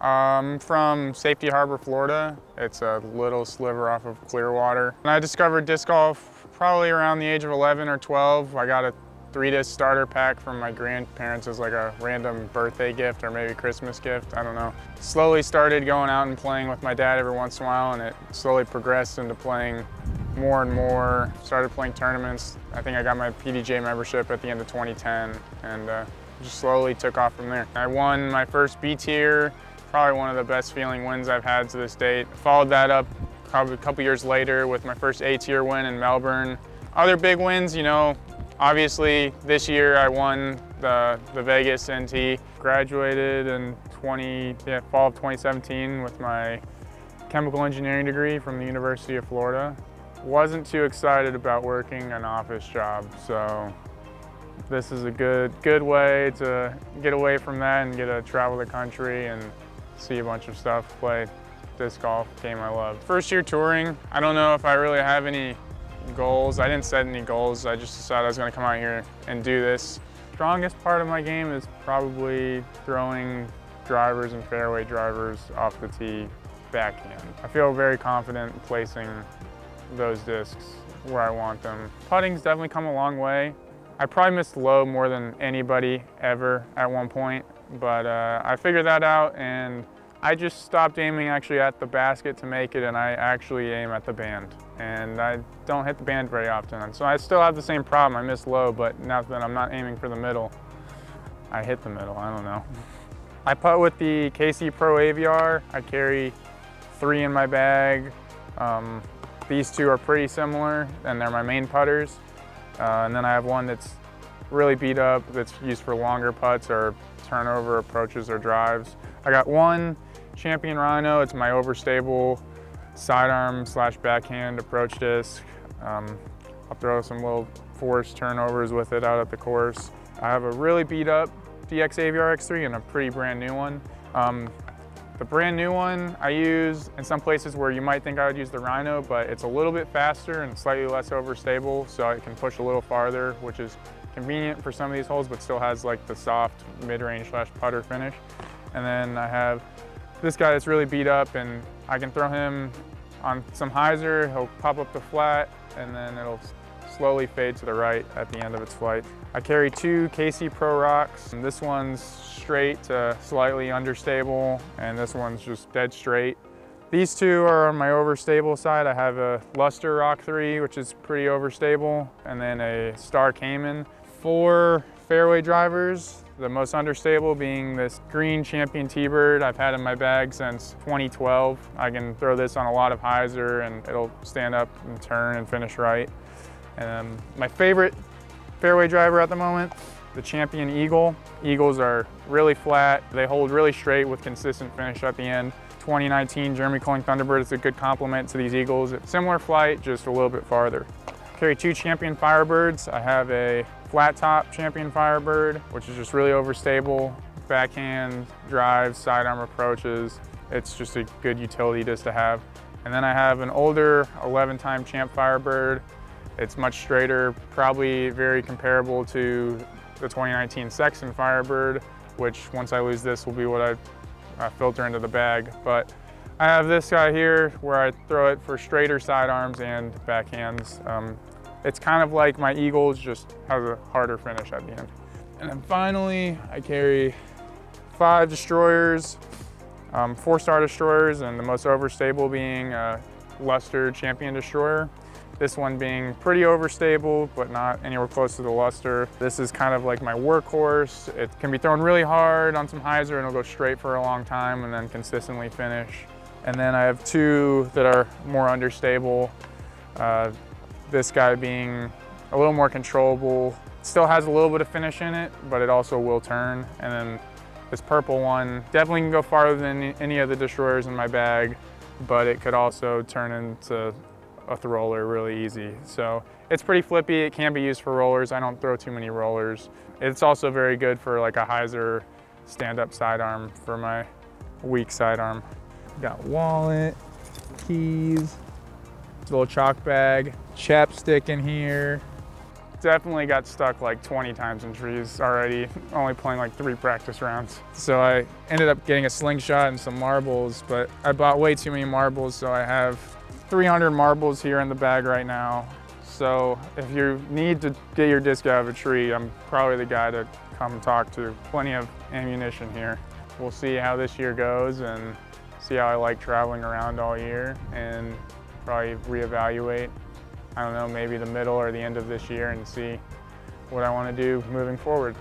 From Safety Harbor, Florida. It's a little sliver off of Clearwater. And I discovered disc golf probably around the age of 11 or 12. I got a 3-disc starter pack from my grandparents as like a random birthday gift or maybe Christmas gift, I don't know. Slowly started going out and playing with my dad every once in a while, and it slowly progressed into playing more and more. Started playing tournaments. I think I got my PDJ membership at the end of 2010 and just slowly took off from there. I won my first B tier, probably one of the best feeling wins I've had to this date. Followed that up probably a couple years later with my first A tier win in Melbourne. Other big wins, you know, obviously this year I won the Vegas NT. Graduated in fall of 2017 with my chemical engineering degree from the University of Florida. Wasn't too excited about working an office job, so this is a good way to get away from that and get to travel the country and see a bunch of stuff, play disc golf, game I love. First year touring, I don't know if I really have any goals. I didn't set any goals. I just decided I was gonna come out here and do this. Strongest part of my game is probably throwing drivers and fairway drivers off the tee backhand. I feel very confident placing those discs where I want them. Putting's definitely come a long way. I probably missed low more than anybody ever at one point, but I figured that out and I just stopped aiming actually at the basket to make it, and I actually aim at the band. And I don't hit the band very often. So I still have the same problem. I miss low, but now that I'm not aiming for the middle, I hit the middle, I don't know. I putt with the KC Pro AVR. I carry 3 in my bag. These two are pretty similar, and they're my main putters. And then I have one that's really beat up, that's used for longer putts or turnover approaches or drives. I got one Champion Rhino. It's my overstable sidearm / backhand approach disc. I'll throw some little forced turnovers with it out at the course. I have a really beat up DX AVR X3 and a pretty brand new one. The brand new one I use in some places where you might think I would use the Rhino, but it's a little bit faster and slightly less overstable, so it can push a little farther, which is convenient for some of these holes, but still has like the soft mid-range / putter finish. And then I have this guy that's really beat up, and I can throw him on some hyzer, he'll pop up the flat, and then it'll slowly fade to the right at the end of its flight. I carry 2 KC Pro rocks. And this one's straight to slightly understable, and this one's just dead straight. These two are on my overstable side. I have a Luster Rock 3, which is pretty overstable, and then a Star Cayman. 4 fairway drivers, the most understable being this green Champion T-Bird I've had in my bag since 2012. I can throw this on a lot of hyzer and it'll stand up and turn and finish right. And my favorite fairway driver at the moment, the Champion Eagle. Eagles are really flat. They hold really straight with consistent finish at the end. 2019 Jeremy Calling Thunderbird is a good complement to these Eagles. Similar flight, just a little bit farther. Carry 2 Champion Firebirds. I have a flat top Champion Firebird, which is just really overstable. Backhand, drives, sidearm approaches. It's just a good utility disc to have. And then I have an older 11-time Champ Firebird. It's much straighter, probably very comparable to the 2019 Sexton Firebird, which once I lose this will be what I filter into the bag. But I have this guy here where I throw it for straighter sidearms and backhands. It's kind of like my Eagles, just has a harder finish at the end. And then finally, I carry 5 destroyers, 4-star destroyers, and the most overstable being a Luster Champion Destroyer. This one being pretty overstable, but not anywhere close to the Luster. This is kind of like my workhorse. It can be thrown really hard on some hyzer and it'll go straight for a long time and then consistently finish. And then I have 2 that are more understable. This guy being a little more controllable. Still has a little bit of finish in it, but it also will turn. And then this purple one definitely can go farther than any of the destroyers in my bag, but it could also turn into a roller really easy. So it's pretty flippy. It can be used for rollers. I don't throw too many rollers. It's also very good for like a hyzer stand-up sidearm for my weak sidearm. Got wallet, keys, little chalk bag, chapstick in here. definitely got stuck like 20 times in trees already, only playing like 3 practice rounds. So I ended up getting a slingshot and some marbles, but I bought way too many marbles, so I have 300 marbles here in the bag right now. So if you need to get your disc out of a tree, I'm probably the guy to come talk to. Plenty of ammunition here. We'll see how this year goes and see how I like traveling around all year, and probably reevaluate, I don't know, maybe the middle or the end of this year and see what I want to do moving forward.